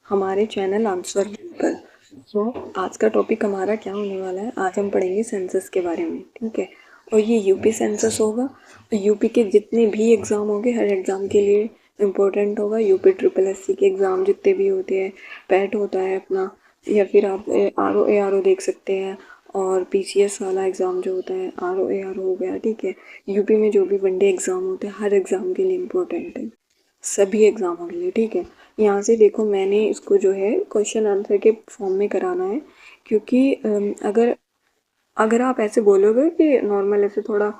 हमारे channel answer पर। आज का टॉपिक हमारा क्या होने वाला है, आज हम पढ़ेंगे सेंसस के बारे में। ठीक है, और ये यूपी सेंसस होगा। और यूपी के जितने भी एग्ज़ाम होंगे हर एग्ज़ाम के लिए इम्पोर्टेंट होगा। यूपी ट्रिपल एससी के एग्ज़ाम जितने भी होते हैं, पैट होता है अपना, या फिर आप आर ओ देख सकते हैं, और पीसीएस वाला एग्ज़ाम जो होता है RO हो गया। ठीक है, यूपी में जो भी वनडे एग्ज़ाम होते हैं हर एग्ज़ाम के लिए इम्पोर्टेंट है, सभी एग्ज़ामों के लिए। ठीक है, यहाँ से देखो मैंने इसको जो है क्वेश्चन आंसर के फॉर्म में कराना है, क्योंकि अगर अगर आप ऐसे बोलोगे कि नॉर्मल ऐसे थोड़ा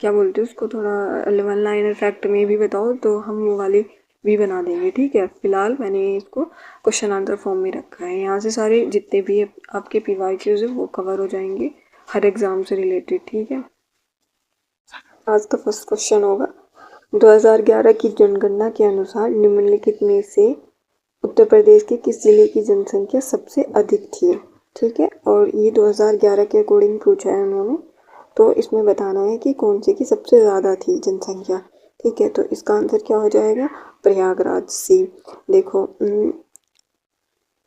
क्या बोलते हैं उसको, थोड़ा 1 लाइनर फैक्ट में भी बताओ, तो हम वो वाली भी बना देंगे। ठीक है, फिलहाल मैंने इसको क्वेश्चन आंसर फॉर्म में रखा है। यहाँ से सारे जितने भी आपके PYQs है वो कवर हो जाएंगे हर एग्ज़ाम से रिलेटेड। ठीक है, आज का फर्स्ट क्वेश्चन होगा 2011 की जनगणना के अनुसार निम्नलिखित में से उत्तर प्रदेश के किस जिले की जनसंख्या सबसे अधिक थी। ठीक है, और ये 2011 के अकॉर्डिंग पूछा है उन्होंने, तो इसमें बताना है कि कौन से की सबसे ज़्यादा थी जनसंख्या। ठीक है, तो इसका आंसर क्या हो जाएगा, प्रयागराज सी। देखो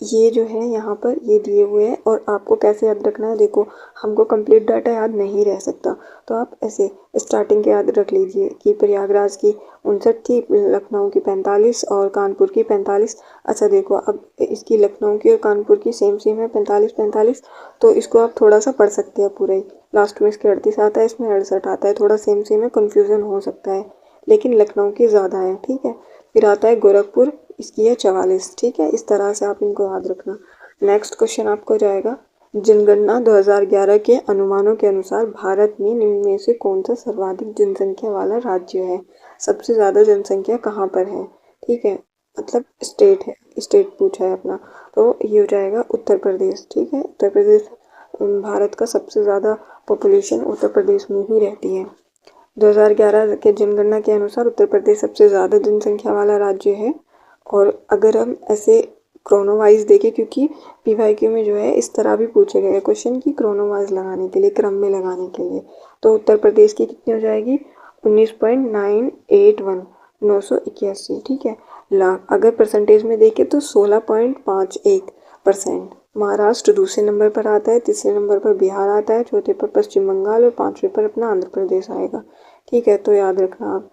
ये जो है यहाँ पर ये दिए हुए हैं, और आपको कैसे याद रखना है, देखो हमको कंप्लीट डाटा याद नहीं रह सकता, तो आप ऐसे स्टार्टिंग के याद रख लीजिए कि प्रयागराज की 59 थी, लखनऊ की 45 और कानपुर की 45। अच्छा देखो, अब इसकी लखनऊ की और कानपुर की सेम सेम है, 45-45, तो इसको आप थोड़ा सा पढ़ सकते हैं पूरा ही। लास्ट में इसके 38 आता है, इसमें 68 आता है, थोड़ा सेम सेम है, कन्फ्यूज़न हो सकता है, लेकिन लखनऊ की ज़्यादा है। ठीक है, फिर आता है गोरखपुर, इसकी है 44। ठीक है, इस तरह से आप इनको याद रखना। नेक्स्ट क्वेश्चन आपको जाएगा, जनगणना 2011 के अनुमानों के अनुसार भारत में निम्न में से कौन सा सर्वाधिक जनसंख्या वाला राज्य है। सबसे ज़्यादा जनसंख्या कहाँ पर है। ठीक है, मतलब स्टेट है, स्टेट पूछा है अपना, तो ये हो जाएगा उत्तर प्रदेश। ठीक है, उत्तर प्रदेश भारत का सबसे ज़्यादा पॉपुलेशन उत्तर प्रदेश में ही रहती है। 2011 के जनगणना के अनुसार उत्तर प्रदेश सबसे ज़्यादा जनसंख्या वाला राज्य है। और अगर हम ऐसे क्रोनोवाइज देखें, क्योंकि PYQ में जो है इस तरह भी पूछे गए क्वेश्चन की क्रोनोवाइज लगाने के लिए, क्रम में लगाने के लिए, तो उत्तर प्रदेश की कितनी हो जाएगी, 19.981, 981। ठीक है, लाख अगर परसेंटेज में देखें तो 16.51%। महाराष्ट्र दूसरे नंबर पर आता है, तीसरे नंबर पर बिहार आता है, चौथे पर पश्चिम बंगाल और पांचवें पर अपना आंध्र प्रदेश आएगा। ठीक है, तो याद रखना आप।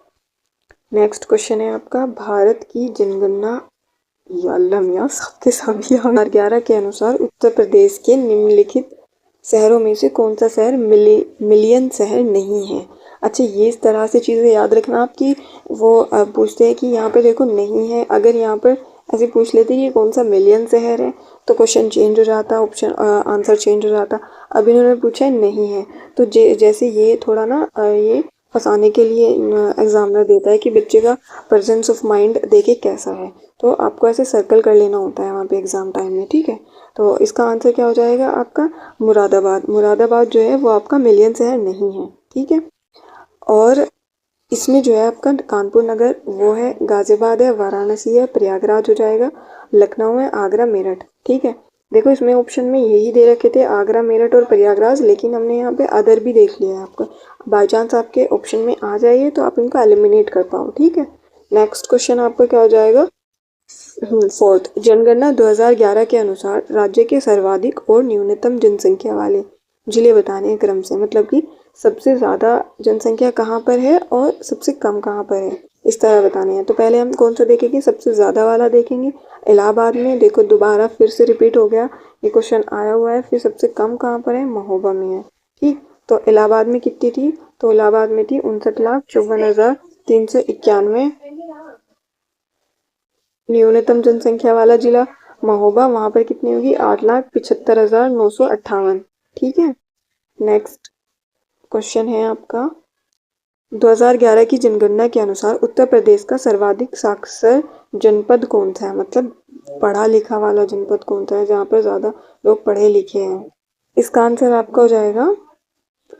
नेक्स्ट क्वेश्चन है आपका, भारत की जनगणना सबके सभी 2011 के अनुसार उत्तर प्रदेश के निम्नलिखित शहरों में से कौन सा शहर मिलियन शहर नहीं है। अच्छा, ये इस तरह से चीज़ें याद रखना आपकी, वो पूछते हैं कि यहाँ पे देखो नहीं है, अगर यहाँ पर ऐसे पूछ लेते कि कौन सा मिलियन शहर है तो क्वेश्चन चेंज हो जाता, ऑप्शन आंसर चेंज हो जाता। अब इन्होंने पूछा है नहीं है, तो जैसे ये थोड़ा ना ये फंसाने के लिए एग्जामिनर देता है कि बच्चे का प्रेजेंस ऑफ माइंड देखे कैसा है, तो आपको ऐसे सर्कल कर लेना होता है वहाँ पे एग्ज़ाम टाइम में। ठीक है, तो इसका आंसर क्या हो जाएगा आपका, मुरादाबाद। मुरादाबाद जो है वो आपका मिलियन शहर नहीं है। ठीक है, और इसमें जो है आपका कानपुर नगर वो है, गाजियाबाद है, वाराणसी है, प्रयागराज हो जाएगा, लखनऊ है, आगरा, मेरठ। ठीक है, देखो इसमें ऑप्शन में यही दे रखे थे, आगरा, मेरठ और प्रयागराज, लेकिन हमने यहाँ पे अदर भी देख लिया है आपका। बाई चांस आपके ऑप्शन में आ जाइए तो आप इनको एलिमिनेट कर पाओ। ठीक है, नेक्स्ट क्वेश्चन आपका क्या हो जाएगा, फोर्थ, जनगणना 2011 के अनुसार राज्य के सर्वाधिक और न्यूनतम जनसंख्या वाले जिले बताने हैं क्रम से, मतलब कि सबसे ज़्यादा जनसंख्या कहाँ पर है और सबसे कम कहाँ पर है, इस तरह बताने हैं। तो पहले हम कौन सा देखेंगे, सबसे ज़्यादा वाला देखेंगे, इलाहाबाद में। देखो दोबारा फिर से रिपीट हो गया, ये क्वेश्चन आया हुआ है। फिर सबसे कम कहाँ पर है, महोबा में है। ठीक, तो इलाहाबाद में कितनी थी, तो इलाहाबाद में थी 59,54,391। न्यूनतम जनसंख्या वाला जिला महोबा, वहां पर कितनी होगी, 8,75,958। ठीक है, नेक्स्ट क्वेश्चन है आपका, 2011 की जनगणना के अनुसार उत्तर प्रदेश का सर्वाधिक साक्षर जनपद कौन सा है, मतलब पढ़ा लिखा वाला जनपद कौन सा है, जहाँ पर ज़्यादा लोग पढ़े लिखे हैं। इसका आंसर आपका हो जाएगा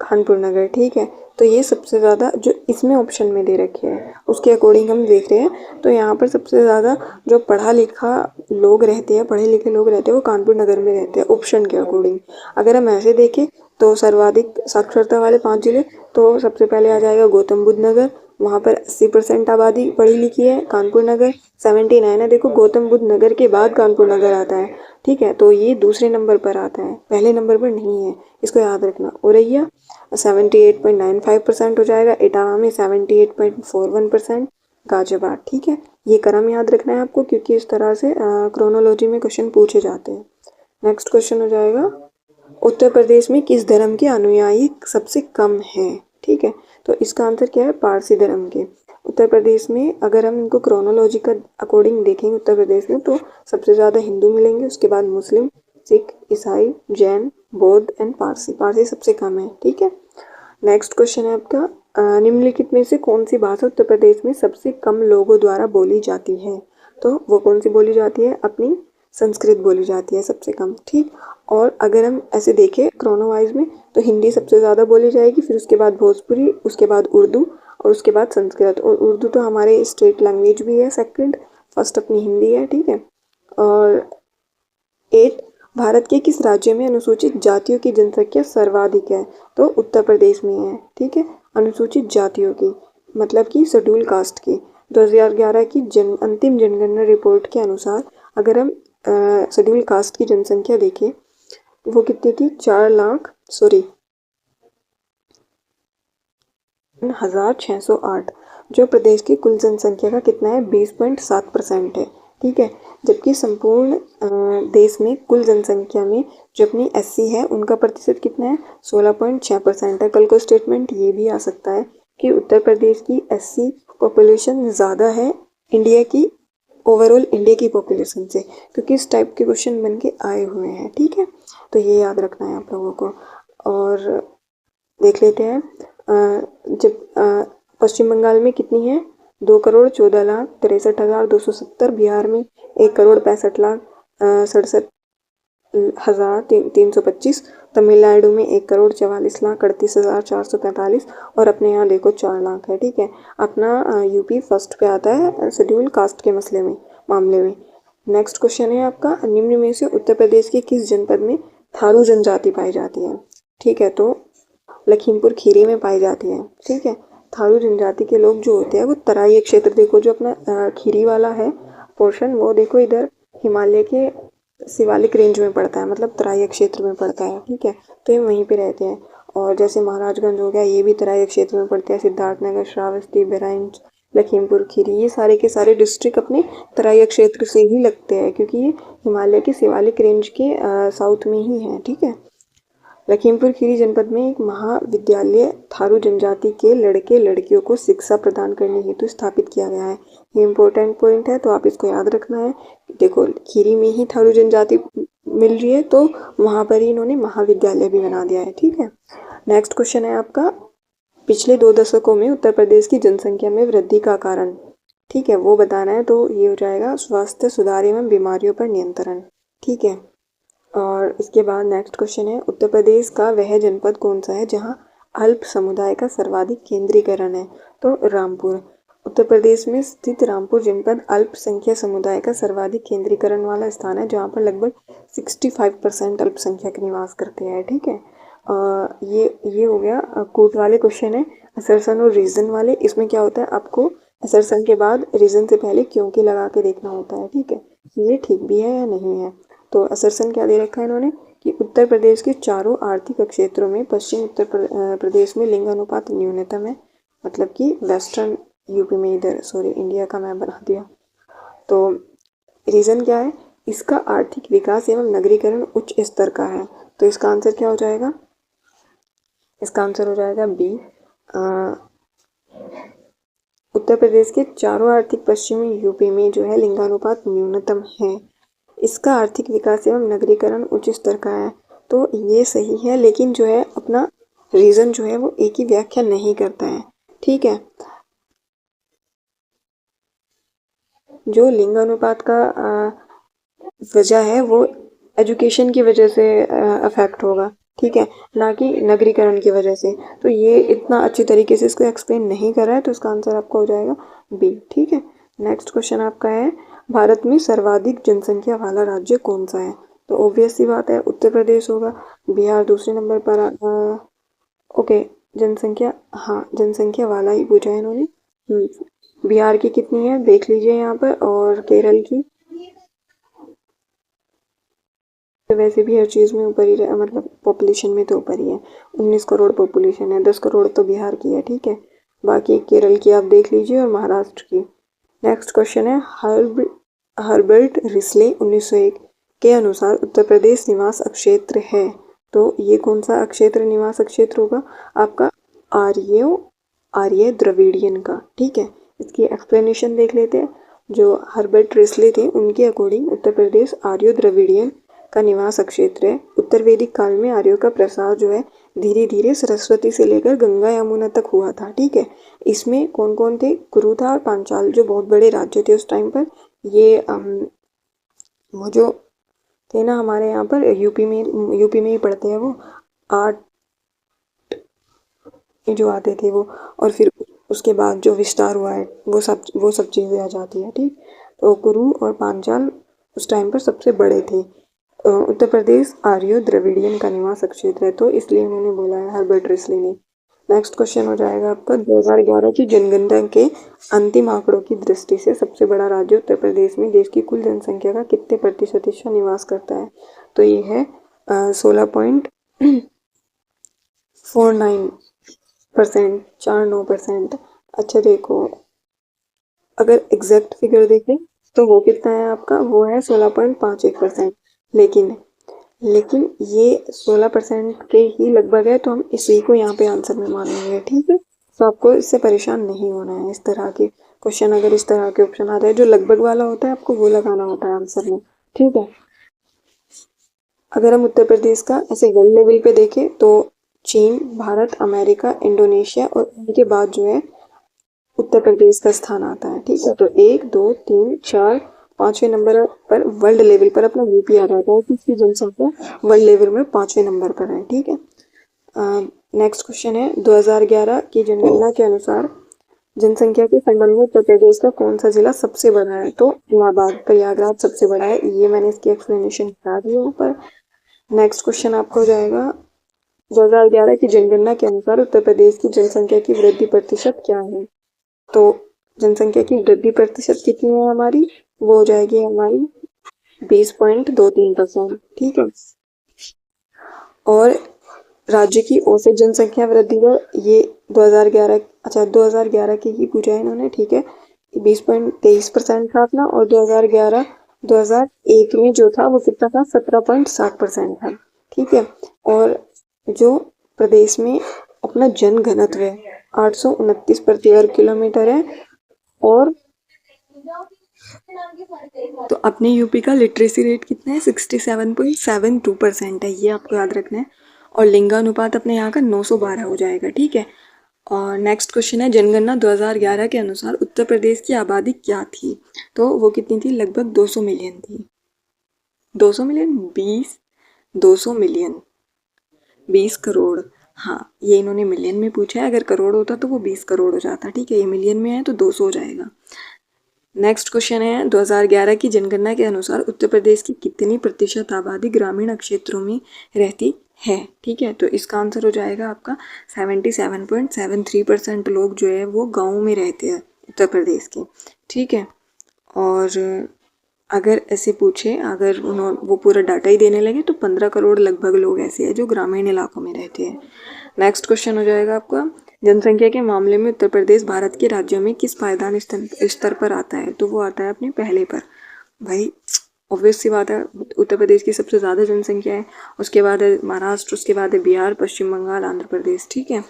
कानपुर नगर। ठीक है, तो ये सबसे ज़्यादा जो इसमें ऑप्शन में दे रखे हैं उसके अकॉर्डिंग हम देख रहे हैं, तो यहाँ पर सबसे ज़्यादा जो पढ़ा लिखा लोग रहते हैं, पढ़े लिखे लोग रहते हैं, वो कानपुर नगर में रहते हैं ऑप्शन के अकॉर्डिंग। अगर हम ऐसे देखें तो सर्वाधिक साक्षरता वाले 5 जिले, तो सबसे पहले आ जाएगा गौतम बुद्ध नगर, वहाँ पर 80% आबादी पढ़ी लिखी है। कानपुर नगर 79 है। देखो गौतम बुद्ध नगर के बाद कानपुर नगर आता है, ठीक है, तो ये दूसरे नंबर पर आता है, पहले नंबर पर नहीं है, इसको याद रखना। औरैया 78.95% हो जाएगा। इटावा में 78.41%। गाजियाबाद, ठीक है, ये क्रम याद रखना है आपको, क्योंकि इस तरह से क्रोनोलॉजी में क्वेश्चन पूछे जाते हैं। नेक्स्ट क्वेश्चन हो जाएगा, उत्तर प्रदेश में किस धर्म के अनुयायी सबसे कम हैं? ठीक है, तो इसका आंसर क्या है? पारसी धर्म के। उत्तर प्रदेश में अगर हम इनको क्रोनोलॉजी का अकॉर्डिंग देखेंगे उत्तर प्रदेश में, तो सबसे ज़्यादा हिंदू मिलेंगे, उसके बाद मुस्लिम, सिख, ईसाई, जैन, बौद्ध एंड पारसी। पारसी सबसे कम है, ठीक है। नेक्स्ट क्वेश्चन है आपका, निम्नलिखित में से कौन सी भाषा उत्तर प्रदेश में सबसे कम लोगों द्वारा बोली जाती है? तो वो कौन सी बोली जाती है? अपनी संस्कृत बोली जाती है सबसे कम, ठीक। और अगर हम ऐसे देखें क्रोनोवाइज में, तो हिंदी सबसे ज़्यादा बोली जाएगी, फिर उसके बाद भोजपुरी, उसके बाद उर्दू और उसके बाद संस्कृत। और उर्दू तो हमारे स्टेट लैंग्वेज भी है सेकंड, फर्स्ट अपनी हिंदी है, ठीक है। और 8, भारत के किस राज्य में अनुसूचित जातियों की जनसंख्या सर्वाधिक है? तो उत्तर प्रदेश में है, ठीक है। अनुसूचित जातियों की मतलब कि शेड्यूल कास्ट की। 2011 की अंतिम जनगणना रिपोर्ट के अनुसार अगर हम शेड्यूल कास्ट की जनसंख्या देखें, वो कितनी थी? 4,06,008, जो प्रदेश की कुल जनसंख्या का कितना है? 20.7% है, ठीक है। जबकि संपूर्ण देश में कुल जनसंख्या में जो अपनी एससी है उनका प्रतिशत कितना है? 16.6% है। कल को स्टेटमेंट ये भी आ सकता है कि उत्तर प्रदेश की एससी पॉपुलेशन ज़्यादा है इंडिया की, ओवरऑल इंडिया की पॉपुलेशन से, क्योंकि इस टाइप के क्वेश्चन बन के आए हुए हैं, ठीक है। तो ये याद रखना है आप लोगों को। और देख लेते हैं, जब पश्चिम बंगाल में कितनी है? 2,14,63,270। बिहार में 1,65,67,325। तमिलनाडु में 1,44,38,445 और अपने यहाँ देखो 4 लाख है, ठीक है। अपना यूपी फर्स्ट पे आता है शेड्यूल कास्ट के मामले में। नेक्स्ट क्वेश्चन है आपका, निम्न में से उत्तर प्रदेश के किस जनपद में थारू जनजाति पाई जाती है? ठीक है, तो लखीमपुर खीरी में पाई जाती है, ठीक है। थारू जनजाति के लोग जो होते हैं वो तराई क्षेत्र, देखो जो अपना खीरी वाला है पोर्शन, वो देखो इधर हिमालय के शिवालिक रेंज में पड़ता है, मतलब तराई क्षेत्र में पड़ता है, ठीक है। तो ये वहीं पे रहते हैं। और जैसे महाराजगंज हो गया, ये भी तराई क्षेत्र में पड़ते हैं। सिद्धार्थनगर, श्रावस्ती, बहराइच, लखीमपुर खीरी, ये सारे के सारे डिस्ट्रिक्ट अपने तराई क्षेत्र से ही लगते हैं, क्योंकि ये हिमालय के शिवालिक रेंज के साउथ में ही है, ठीक है। लखीमपुर खीरी जनपद में एक महाविद्यालय थारू जनजाति के लड़के लड़कियों को शिक्षा प्रदान करने हेतु स्थापित किया गया है। ये इम्पोर्टेंट पॉइंट है, तो आप इसको याद रखना है। देखो खीरी में ही थारू जनजाति मिल रही है, तो वहाँ पर ही इन्होंने महाविद्यालय भी बना दिया है, ठीक है। नेक्स्ट क्वेश्चन है आपका, पिछले 2 दशकों में उत्तर प्रदेश की जनसंख्या में वृद्धि का कारण, ठीक है, वो बताना है। तो ये हो जाएगा स्वास्थ्य सुधार एवं बीमारियों पर नियंत्रण, ठीक है। और इसके बाद नेक्स्ट क्वेश्चन है, उत्तर प्रदेश का वह जनपद कौन सा है जहां अल्प समुदाय का सर्वाधिक केंद्रीकरण है? तो रामपुर। उत्तर प्रदेश में स्थित रामपुर जनपद अल्पसंख्यक समुदाय का सर्वाधिक केंद्रीकरण वाला स्थान है, जहां पर लगभग 65% अल्पसंख्यक निवास करते हैं, ठीक है। ये हो गया कोट वाले क्वेश्चन है, असर्सन और रीजन वाले। इसमें क्या होता है, आपको असर्सन के बाद रीजन से पहले क्योंकि लगा के देखना होता है, ठीक है, ये ठीक भी है या नहीं है। तो असर्सन क्या दे रखा है इन्होंने कि उत्तर प्रदेश के चारों आर्थिक क्षेत्रों में पश्चिम उत्तर प्रदेश में लिंगानुपात न्यूनतम है, मतलब कि वेस्टर्न यूपी में, इधर सॉरी इंडिया का मैप बना दिया। तो रीज़न क्या है, इसका आर्थिक विकास एवं नगरीकरण उच्च स्तर का है। तो इसका आंसर क्या हो जाएगा? इसका आंसर हो जाएगा बी। उत्तर प्रदेश के चारों आर्थिक पश्चिमी यूपी में जो है लिंगानुपात न्यूनतम है, इसका आर्थिक विकास एवं नगरीकरण उच्च स्तर का है। तो ये सही है, लेकिन जो है अपना रीज़न जो है वो एक ही व्याख्या नहीं करता है, ठीक है। जो लिंगानुपात का वजह है वो एजुकेशन की वजह से अफेक्ट होगा, ठीक है, ना कि नगरीकरण की वजह से। तो ये इतना अच्छी तरीके से इसको एक्सप्लेन नहीं कर रहा है, तो इसका आंसर आपका हो जाएगा बी, ठीक है। नेक्स्ट क्वेश्चन आपका है, भारत में सर्वाधिक जनसंख्या वाला राज्य कौन सा है? तो ऑब्वियस सी बात है उत्तर प्रदेश होगा। बिहार दूसरे नंबर पर ओके, जनसंख्या, हाँ जनसंख्या वाला ही पूछा है इन्होंने, बिहार की कितनी है देख लीजिए यहाँ पर, और केरल की। तो वैसे भी हर चीज़ में ऊपर ही मतलब पॉपुलेशन में तो ऊपर ही है, 19 करोड़ पॉपुलेशन है, 10 करोड़ तो बिहार की है, ठीक है। बाकी केरल की आप देख लीजिए और महाराष्ट्र की। नेक्स्ट क्वेश्चन है, हर्बर्ट रिसले 1901 के अनुसार उत्तर प्रदेश निवास क्षेत्र है, तो ये कौन सा क्षेत्र निवास क्षेत्र होगा आपका? आर्य द्रविडियन का, ठीक है। इसकी एक्सप्लेनेशन देख लेते हैं। जो हर्बर्ट रिसले थे उनके अकॉर्डिंग उत्तर प्रदेश आर्य द्रविडियन का निवास क्षेत्र है। उत्तर वैदिक काल में आर्यों का प्रसार जो है धीरे धीरे सरस्वती से लेकर गंगा यमुना तक हुआ था, ठीक है। इसमें कौन कौन थे? कुरु था और पांचाल, जो बहुत बड़े राज्य थे उस टाइम पर। ये वो जो थे ना हमारे यहाँ पर यूपी में ही पढ़ते हैं वो, आठ जो आते थे वो, और फिर उसके बाद जो विस्तार हुआ है वो सब चीज़ें आ जाती है, ठीक। तो कुरु और पांचाल उस टाइम पर सबसे बड़े थे। उत्तर प्रदेश आर्यो द्रविडियन का निवास क्षेत्र है, तो इसलिए उन्होंने बोला है हर्बर्ट रिसले ने। नेक्स्ट क्वेश्चन हो जाएगा आपका, 2011 की जनगणना के अंतिम आंकड़ों की दृष्टि से सबसे बड़ा राज्य उत्तर प्रदेश में देश की कुल जनसंख्या का कितने प्रतिशत हिस्सा निवास करता है? तो ये है 16.49%, 49%। अच्छा देखो, अगर एग्जैक्ट फिगर देखें तो वो कितना है आपका? वो है 16.51%। लेकिन ये 16% के ही लगभग है, तो हम इसी को यहाँ पे आंसर में मानेंगे, ठीक है। तो आपको इससे परेशान नहीं होना है। इस तरह के क्वेश्चन, अगर इस तरह के ऑप्शन आता है जो लगभग वाला होता है, आपको वो लगाना होता है आंसर में, ठीक है। अगर हम उत्तर प्रदेश का ऐसे वर्ल्ड लेवल पे देखें तो चीन, भारत, अमेरिका, इंडोनेशिया और उनके बाद जो है उत्तर प्रदेश का स्थान आता है, ठीक है। तो 1, 2, 3, 4, 5वें नंबर पर वर्ल्ड लेवल पर अपना यूपी आ जाता है, किसकी जनसंख्या वर्ल्ड लेवल में 5वें नंबर पर है, ठीक है। नेक्स्ट क्वेश्चन है, 2011 की जनगणना के अनुसार जनसंख्या के संबंध में उत्तर प्रदेश का कौन सा जिला सबसे बड़ा है? तो इलाहाबाद, प्रयागराज सबसे बड़ा है। ये मैंने इसकी एक्सप्लेनेशन बता दी है ऊपर। नेक्स्ट क्वेश्चन आपको हो जाएगा, 2011 की जनगणना के अनुसार उत्तर प्रदेश की जनसंख्या की वृद्धि प्रतिशत क्या है? तो जनसंख्या की वृद्धि प्रतिशत कितनी है हमारी? वो हो जाएगी हमारी 20.23%, ठीक है। और राज्य की औसत जनसंख्या वृद्धि दर, ये 2011 की ही पूछा है इन्होंने, ठीक है। 20.23% था अपना, और 2001 में जो था वो कितना था? 17.7% था, ठीक है। और जो प्रदेश में अपना जन घनत्व है 829 प्रति वर्ग किलोमीटर है, और तो अपने यूपी का लिटरेसी रेट कितना है? 67.72% है, ये आपको याद रखना है। और लिंगानुपात अपने यहाँ का 912 हो जाएगा, ठीक है। और नेक्स्ट क्वेश्चन है, जनगणना 2011 के अनुसार उत्तर प्रदेश की आबादी क्या थी? तो वो कितनी थी? लगभग 200 मिलियन थी। 200 मिलियन, 200 मिलियन, 20 करोड़। हाँ, ये इन्होंने मिलियन में पूछा है, अगर करोड़ होता तो वो 20 करोड़ हो जाता, ठीक है। ये मिलियन में है तो 200 हो जाएगा। नेक्स्ट क्वेश्चन है, 2011 की जनगणना के अनुसार उत्तर प्रदेश की कितनी प्रतिशत आबादी ग्रामीण क्षेत्रों में रहती है? ठीक है, तो इसका आंसर हो जाएगा आपका 77.73% लोग जो है वो गाँव में रहते हैं उत्तर प्रदेश के, ठीक है। और अगर ऐसे पूछे, अगर वो पूरा डाटा ही देने लगे तो 15 करोड़ लगभग लोग ऐसे हैं जो ग्रामीण इलाकों में रहते हैं। नेक्स्ट क्वेश्चन हो जाएगा आपका, जनसंख्या के मामले में उत्तर प्रदेश भारत के राज्यों में किस पायदान स्तर पर आता है? तो वो आता है अपने पहले पर। भाई ऑब्वियस सी बात है, उत्तर प्रदेश की सबसे ज़्यादा जनसंख्या है, उसके बाद है महाराष्ट्र, उसके बाद है बिहार, पश्चिम बंगाल, आंध्र प्रदेश, ठीक है।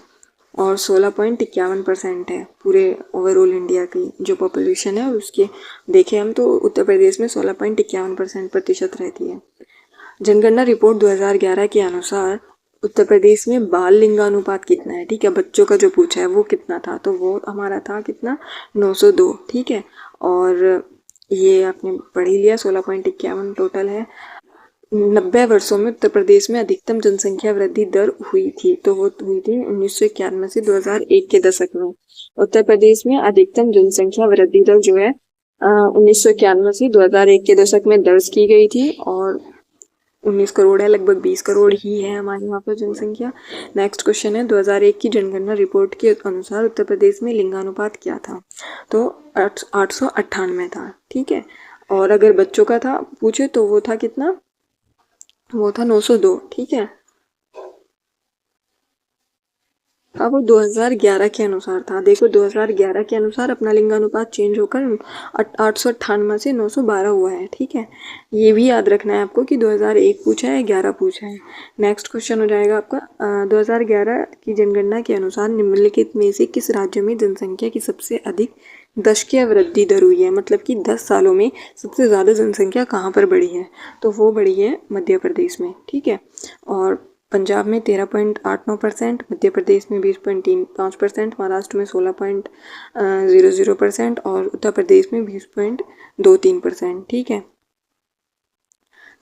और 16.51% है पूरे ओवरऑल इंडिया की जो पॉपुलेशन है उसके देखें हम तो उत्तर प्रदेश में 16.51% प्रतिशत रहती है। जनगणना रिपोर्ट 2011 के अनुसार उत्तर प्रदेश में बाल लिंगानुपात कितना है? ठीक है, बच्चों का जो पूछा है वो कितना था, तो वो हमारा था कितना? 902, ठीक है। और ये आपने पढ़ ही लिया, 16.51 टोटल है। 90 वर्षों में उत्तर प्रदेश में अधिकतम जनसंख्या वृद्धि दर हुई थी, तो वो हुई थी 1991 से 2001 के दशक में। उत्तर प्रदेश में अधिकतम जनसंख्या वृद्धि दर जो है 1991 से 2001 के दशक में दर्ज की गई थी, और 19 करोड़ है, लगभग 20 करोड़ ही है हमारे यहाँ पर जनसंख्या। नेक्स्ट क्वेश्चन है 2001 की जनगणना रिपोर्ट के अनुसार उत्तर प्रदेश में लिंगानुपात क्या था? तो 898 था, ठीक है। और अगर बच्चों का था पूछे तो वो था कितना? वो था 902, ठीक है। अब वो 2011 के अनुसार था। देखो 2011 के अनुसार अपना लिंगानुपात चेंज होकर 898 से 912 हुआ है, ठीक है। ये भी याद रखना है आपको कि 2001 पूछा है, 11 पूछा है। नेक्स्ट क्वेश्चन हो जाएगा आपका 2011 की जनगणना के अनुसार निम्नलिखित में से किस राज्य में जनसंख्या की सबसे अधिक दशकीय वृद्धि दर हुई है? मतलब कि 10 सालों में सबसे ज़्यादा जनसंख्या कहाँ पर बढ़ी है? तो वो बढ़ी है मध्य प्रदेश में, ठीक है। और पंजाब में 13.89%, मध्य प्रदेश में 20.35%, महाराष्ट्र में 16.00% और उत्तर प्रदेश में 20.23%, ठीक है।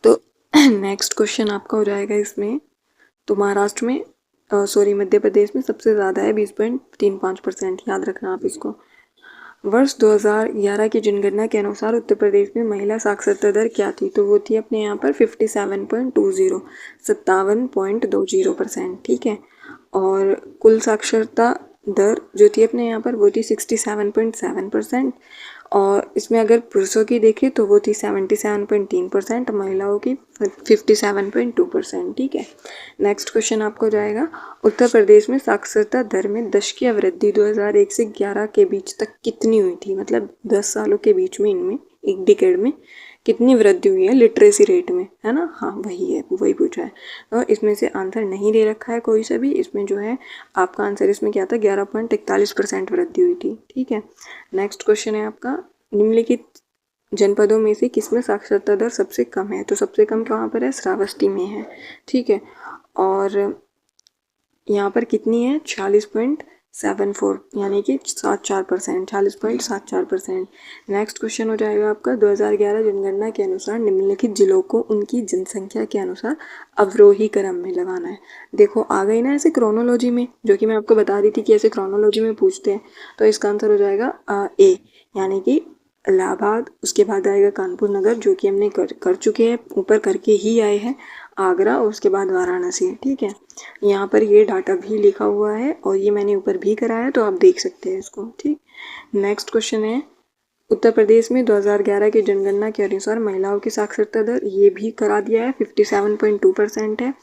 तो नेक्स्ट क्वेश्चन आपका हो जाएगा इसमें, तो महाराष्ट्र में मध्य प्रदेश में सबसे ज़्यादा है 20.35%, याद रखना आप इसको। वर्ष 2011 की जनगणना के अनुसार उत्तर प्रदेश में महिला साक्षरता दर क्या थी? तो वो थी अपने यहाँ पर 57.20, 57.20%, ठीक है। और कुल साक्षरता दर जो थी अपने यहाँ पर वो थी 67.7%। और इसमें अगर पुरुषों की देखें तो वो थी 77.3%, महिलाओं की 57.2%, ठीक है। नेक्स्ट क्वेश्चन आपको जाएगा उत्तर प्रदेश में साक्षरता दर में दशकीय वृद्धि 2001 से 11 के बीच तक कितनी हुई थी? मतलब 10 सालों के बीच में इनमें एक डिकेड में कितनी वृद्धि हुई है लिटरेसी रेट में, है ना? हाँ वही है, वही पूछा है। तो इसमें से आंसर नहीं दे रखा है कोई सा भी, इसमें जो है आपका आंसर इसमें क्या था? 11.41% वृद्धि हुई थी, ठीक है। नेक्स्ट क्वेश्चन है आपका निम्नलिखित जनपदों में से किसमें साक्षरता दर सबसे कम है? तो सबसे कम कहाँ पर है? श्रावस्ती में है, ठीक है। और यहाँ पर कितनी है? 46.74, यानी कि 74%, 40.74%। नेक्स्ट क्वेश्चन हो जाएगा आपका 2011 जनगणना के अनुसार निम्नलिखित जिलों को उनकी जनसंख्या के अनुसार अवरोही क्रम में लगाना है। देखो आ गई ना ऐसे क्रोनोलॉजी में, जो कि मैं आपको बता दी थी कि ऐसे क्रोनोलॉजी में पूछते हैं। तो इसका आंसर हो जाएगा ए, यानी कि इलाहाबाद, उसके बाद आएगा कानपुर नगर जो कि हमने कर चुके हैं, ऊपर करके ही आए हैं, आगरा और उसके बाद वाराणसी, ठीक है। यहाँ पर ये डाटा भी लिखा हुआ है और ये मैंने ऊपर भी कराया, तो आप देख सकते हैं इसको, ठीक। नेक्स्ट क्वेश्चन है उत्तर प्रदेश में 2011 की जनगणना के अनुसार महिलाओं की साक्षरता दर, ये भी करा दिया है, 57.2% है।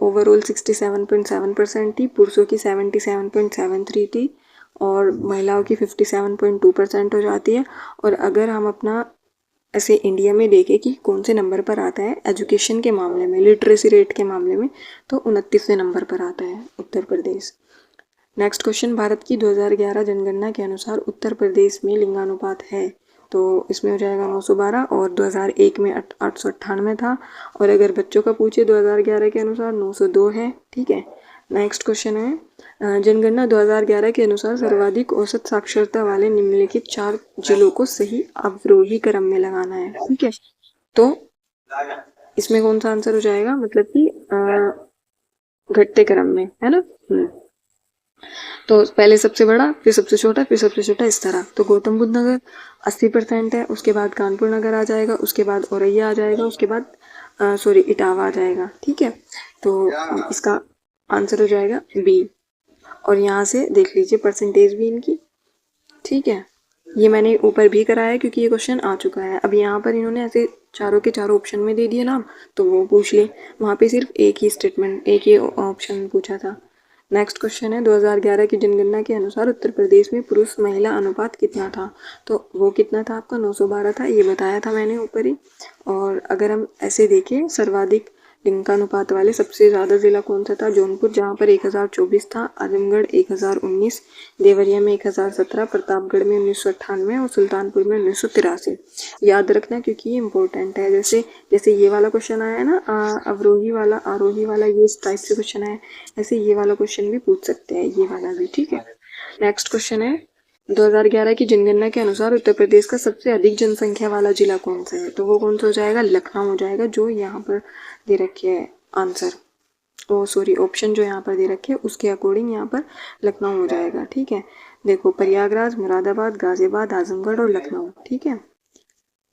ओवरऑल 67.7% थी, पुरुषों की 77.73 थी और महिलाओं की 57.2% हो जाती है। और अगर हम अपना ऐसे इंडिया में देखें कि कौन से नंबर पर आता है एजुकेशन के मामले में, लिटरेसी रेट के मामले में, तो 29वें नंबर पर आता है उत्तर प्रदेश। नेक्स्ट क्वेश्चन भारत की 2011 जनगणना के अनुसार उत्तर प्रदेश में लिंगानुपात है? तो इसमें हो जाएगा 912 और 2001 में 898 था। और अगर बच्चों का पूछे 2011 के अनुसार 902 है, ठीक है। नेक्स्ट क्वेश्चन है जनगणना 2011 के अनुसार सर्वाधिक औसत साक्षरता वाले निम्नलिखित 4 जिलों को सही अवरोही क्रम में लगाना है, ठीक है। तो इसमें कौन सा आंसर हो जाएगा? मतलब कि घटते क्रम में, है ना। तो पहले सबसे बड़ा, फिर सबसे छोटा, फिर सबसे छोटा, इस तरह। तो गौतम बुद्ध नगर 80% है, उसके बाद कानपुर नगर आ जाएगा, उसके बाद औरैया आ जाएगा, उसके बाद इटावा आ जाएगा, ठीक है। तो इसका आंसर हो जाएगा बी। और यहाँ से देख लीजिए परसेंटेज भी इनकी, ठीक है। ये मैंने ऊपर भी कराया है क्योंकि ये क्वेश्चन आ चुका है। अब यहाँ पर इन्होंने ऐसे चारों के चारों ऑप्शन में दे दिए नाम, तो वो पूछ लिए। वहाँ पे सिर्फ एक ही स्टेटमेंट, एक ही ऑप्शन पूछा था। नेक्स्ट क्वेश्चन है 2011 की जनगणना के अनुसार उत्तर प्रदेश में पुरुष महिला अनुपात कितना था? तो वो कितना था आपका? 912 था, ये बताया था मैंने ऊपर ही। और अगर हम ऐसे देखें सर्वाधिक लिंगानुपात वाले सबसे ज़्यादा ज़िला कौन सा था? जौनपुर, जहाँ पर 1024 था, आजमगढ़ 1019, देवरिया में 1017, प्रतापगढ़ में 1998 और सुल्तानपुर में 1983। याद रखना क्योंकि ये इंपॉर्टेंट है। जैसे ये वाला क्वेश्चन आया है ना, अवरोही वाला, आरोही वाला, ये इस टाइप से क्वेश्चन है, ऐसे ये वाला क्वेश्चन भी पूछ सकते हैं, ये वाला भी, ठीक है। नेक्स्ट क्वेश्चन है 2011 की जनगणना के अनुसार उत्तर प्रदेश का सबसे अधिक जनसंख्या वाला जिला कौन सा है? तो वो कौन सा हो जाएगा? लखनऊ हो जाएगा, जो यहाँ पर दे रखे है आंसर, ऑप्शन जो यहाँ पर दे रखे हैं उसके अकॉर्डिंग यहाँ पर लखनऊ हो जाएगा, ठीक है। देखो प्रयागराज, मुरादाबाद, गाजियाबाद, आजमगढ़ और लखनऊ, ठीक है।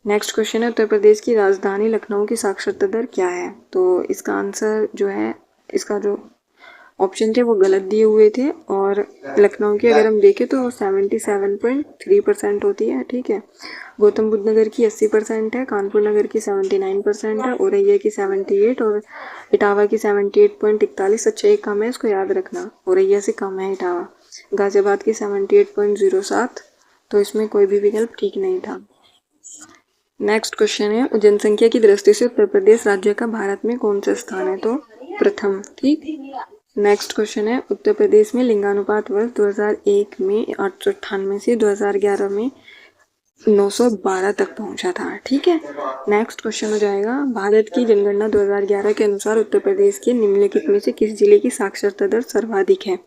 नेक्स्ट क्वेश्चन है, उत्तर प्रदेश की राजधानी लखनऊ की साक्षरता दर क्या है? तो इसका आंसर जो है, इसका जो ऑप्शन थे वो गलत दिए हुए थे, और लखनऊ की अगर हम देखें तो 77.3% होती है। ठीक है, गौतम बुद्ध नगर की 80% है, कानपुर नगर की 79% है, औरैया की 78 और इटावा की 78.41। अच्छा एक कम है, इसको याद रखना, औरैया से कम है इटावा। गाजियाबाद की 78.07, तो इसमें कोई भी विकल्प ठीक नहीं था। नेक्स्ट क्वेश्चन है, जनसंख्या की दृष्टि से उत्तर प्रदेश राज्य का भारत में कौन सा स्थान है? तो प्रथम। ठीक। नेक्स्ट क्वेश्चन है, उत्तर प्रदेश में लिंगानुपात वर्ष 2001 में 898 से 2011 में 912 तक पहुंचा था। ठीक है, नेक्स्ट क्वेश्चन हो जाएगा, भारत की जनगणना 2011 के अनुसार उत्तर प्रदेश के निम्नलिखित में से किस जिले की साक्षरता दर सर्वाधिक है?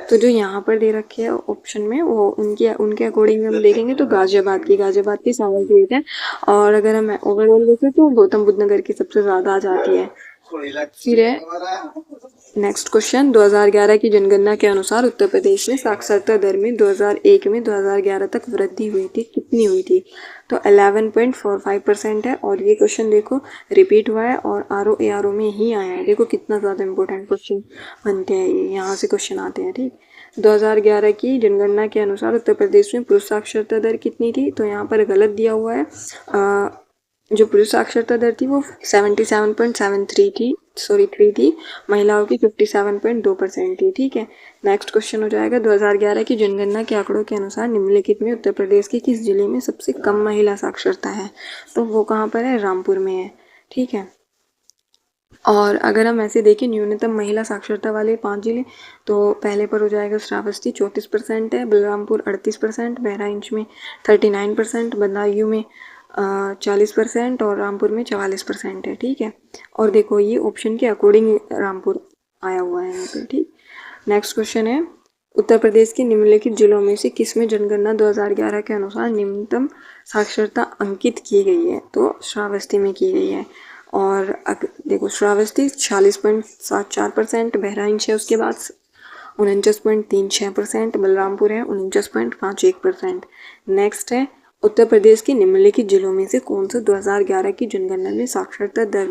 तो जो यहाँ पर दे रखे है ऑप्शन में, वो उनके अकॉर्डिंग हम देखेंगे तो गाजियाबाद की 78 है, और अगर हम ओवरऑल देखें तो गौतम बुद्ध नगर की सबसे ज़्यादा आ जाती है। फिर है नेक्स्ट क्वेश्चन, 2011 की जनगणना के अनुसार उत्तर प्रदेश में साक्षरता दर में 2001 में 2011 तक वृद्धि हुई थी, कितनी हुई थी? तो 11.45% है, और ये क्वेश्चन देखो रिपीट हुआ है और RO में ही आया है। देखो कितना ज़्यादा इंपॉर्टेंट क्वेश्चन बनते हैं ये, यहाँ से क्वेश्चन आते हैं। ठीक, 2011 की जनगणना के अनुसार उत्तर प्रदेश में पुरुष साक्षरता दर कितनी थी? तो यहाँ पर गलत दिया हुआ है, जो पुरुष साक्षरता दर थी वो 3 थी, महिलाओं की 57.2% थी। ठीक है, नेक्स्ट क्वेश्चन हो जाएगा, 2011 की जनगणना के आंकड़ों के अनुसार निम्नलिखित में उत्तर प्रदेश के किस जिले में सबसे कम महिला साक्षरता है? तो वो कहाँ पर है? रामपुर में है। ठीक है, और अगर हम ऐसे देखें न्यूनतम महिला साक्षरता वाले 5 जिले, तो पहले पर हो जाएगा श्रावस्ती 34% है, बलरामपुर 38%, बहराइच में 39%, बदायूं में 40% और रामपुर में 44% है। ठीक है, और देखो ये ऑप्शन के अकॉर्डिंग रामपुर आया हुआ है यहाँ पे। ठीक, नेक्स्ट क्वेश्चन है, उत्तर प्रदेश के निम्नलिखित जिलों में से किसमें जनगणना 2011 के अनुसार निम्नतम साक्षरता अंकित की गई है? तो श्रावस्ती में की गई है, और देखो श्रावस्ती 40.74%, बहराइच है उसके बाद 49.36%, बलरामपुर है 49.51%। नेक्स्ट है, उत्तर प्रदेश के निम्नलिखित जिलों में से कौन सा 2011 की जनगणना में साक्षरता दर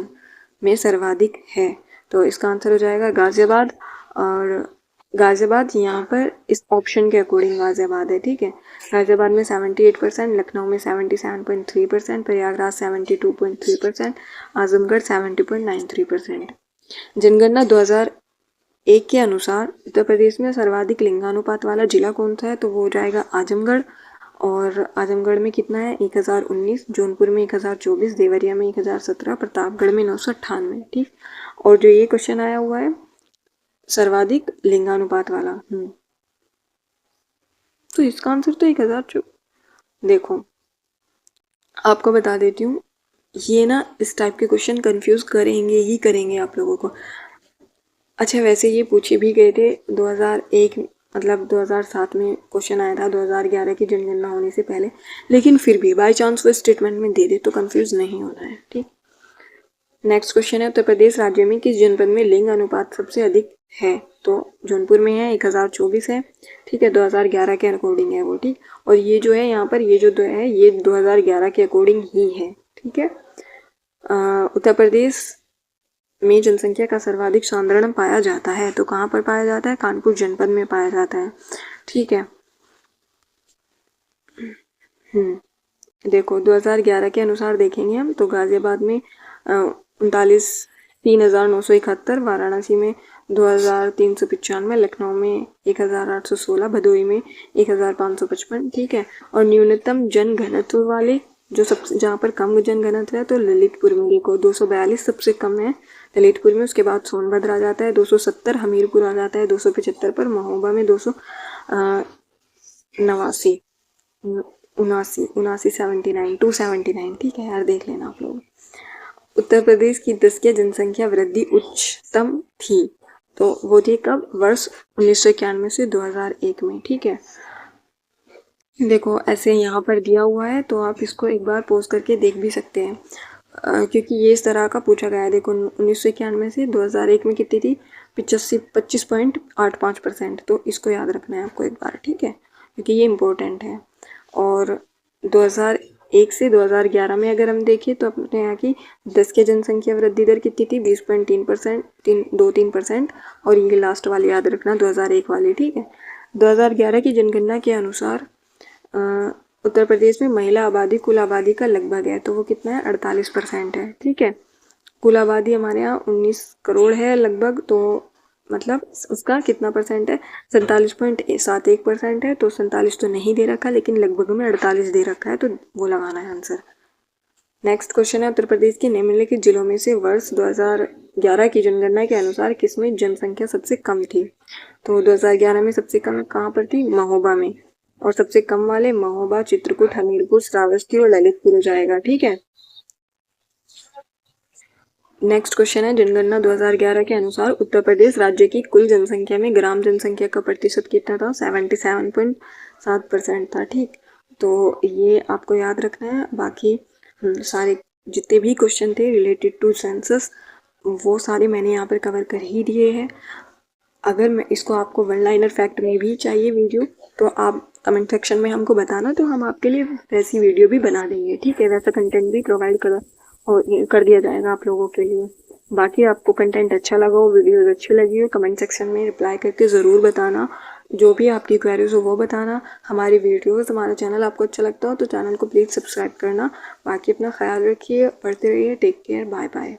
में सर्वाधिक है? तो इसका आंसर हो जाएगा गाजियाबाद, और गाजियाबाद यहाँ पर इस ऑप्शन के अकॉर्डिंग गाजियाबाद है। ठीक है, गाजियाबाद में 78%, लखनऊ में 77.3%, प्रयागराज 72.3%, आजमगढ़ 70.93%। जनगणना 2001 के अनुसार उत्तर प्रदेश में सर्वाधिक लिंगानुपात वाला जिला कौन सा है? तो वो हो जाएगा आजमगढ़, और आजमगढ़ में कितना है? 1019, जौनपुर में 1024, देवरिया में 1017, प्रतापगढ़ में 998। ठीक, और जो ये क्वेश्चन आया हुआ है सर्वाधिक लिंगानुपात वाला, तो इसका आंसर तो 1000। देखो आपको बता देती हूँ, ये ना इस टाइप के क्वेश्चन कंफ्यूज करेंगे ही करेंगे आप लोगों को। अच्छा वैसे ये पूछे भी गए थे 2001 मतलब 2007 में क्वेश्चन आया था 2011 की जनगणना होने से पहले, लेकिन फिर भी बाय चांस वो स्टेटमेंट में दे दे तो कंफ्यूज नहीं होना है। ठीक, नेक्स्ट क्वेश्चन है, उत्तर प्रदेश राज्य में किस जनपद में लिंग अनुपात सबसे अधिक है? तो जौनपुर में है, 1024 है। ठीक है, 2011 के अकॉर्डिंग है वो। ठीक, और ये जो है यहाँ पर ये जो है ये 2011 के अकॉर्डिंग ही है। ठीक है, उत्तर प्रदेश में जनसंख्या का सर्वाधिक सांद्रण पाया जाता है, तो कहाँ पर पाया जाता है? कानपुर जनपद में पाया जाता है। ठीक है, देखो 2011 के अनुसार देखेंगे हम तो गाजियाबाद में 3,971, वाराणसी में 2,395, लखनऊ में 1,816, भदोही में 1,555। ठीक है, और न्यूनतम जन घनत्व वाले जो सबसे जहाँ पर कम जन घनत्व है तो ललितपुर में देखो 242 सबसे कम है ललितपुर में, उसके बाद सोनभद्र आ जाता है 270, हमीरपुर आ जाता है 275 पर, महोबा में 279। ठीक है यार, देख लेना आप लोग। उत्तर प्रदेश की 10 जनसंख्या वृद्धि उच्चतम थी, तो वो थी कब? वर्ष 1991 से 2001 में। ठीक है, देखो ऐसे यहाँ पर दिया हुआ है तो आप इसको एक बार पॉज करके देख भी सकते हैं, क्योंकि ये इस तरह का पूछा गया है। देखो 1991 से 2001 में कितनी थी? 25.85%, तो इसको याद रखना है आपको एक बार। ठीक है, क्योंकि ये इम्पोर्टेंट है। और 2001 से 2011 में अगर हम देखें तो अपने यहाँ की 10 की जनसंख्या वृद्धि दर कितनी थी? 20.3%, 3%। और ये लास्ट वाली याद रखना 2001 वाली, ठीक है। 2011 की जनगणना के अनुसार उत्तर प्रदेश में महिला आबादी कुल आबादी का लगभग है, तो वो कितना है? 48% है, ठीक है। कुल आबादी हमारे यहाँ 19 करोड़ है लगभग, तो मतलब उसका कितना परसेंट है? 47.71% है। तो 47 तो नहीं दे रखा, लेकिन लगभग में 48 दे रखा है, तो वो लगाना है आंसर। नेक्स्ट क्वेश्चन है, उत्तर प्रदेश के निम्नलिखित जिलों में से वर्ष 2011 की जनगणना के अनुसार किसमें जनसंख्या सबसे कम थी? तो 2011 में सबसे कम कहाँ पर थी? महोबा में। और सबसे कम वाले महोबा, चित्रकूट, हमीरपुर, श्रावस्ती और ललितपुर हो जाएगा, ठीक है। नेक्स्ट क्वेश्चन है, जनगणना 2011 के अनुसार उत्तर प्रदेश राज्य की कुल जनसंख्या में ग्राम जनसंख्या का प्रतिशत कितना था? 77.7% था, ठीक। तो ये आपको याद रखना है। बाकी सारे जितने भी क्वेश्चन थे रिलेटेड टू सेंसस, वो सारे मैंने यहाँ पर कवर कर ही दिए हैं। अगर मैं इसको आपको वन लाइनर फैक्ट में भी चाहिए वीडियो, तो आप कमेंट सेक्शन में हमको बताना, तो हम आपके लिए वैसी वीडियो भी बना देंगे, ठीक है। वैसा कंटेंट भी प्रोवाइड कर दिया जाएगा आप लोगों के लिए। बाकी आपको कंटेंट अच्छा लगा हो, वीडियोस अच्छी लगी हो, कमेंट सेक्शन में रिप्लाई करके ज़रूर बताना। जो भी आपकी क्वेरीज हो वो बताना। हमारी वीडियोस, हमारा चैनल आपको अच्छा लगता हो तो चैनल को प्लीज़ सब्सक्राइब करना। बाकी अपना ख्याल रखिए, पढ़ते रहिए। Take care, bye bye.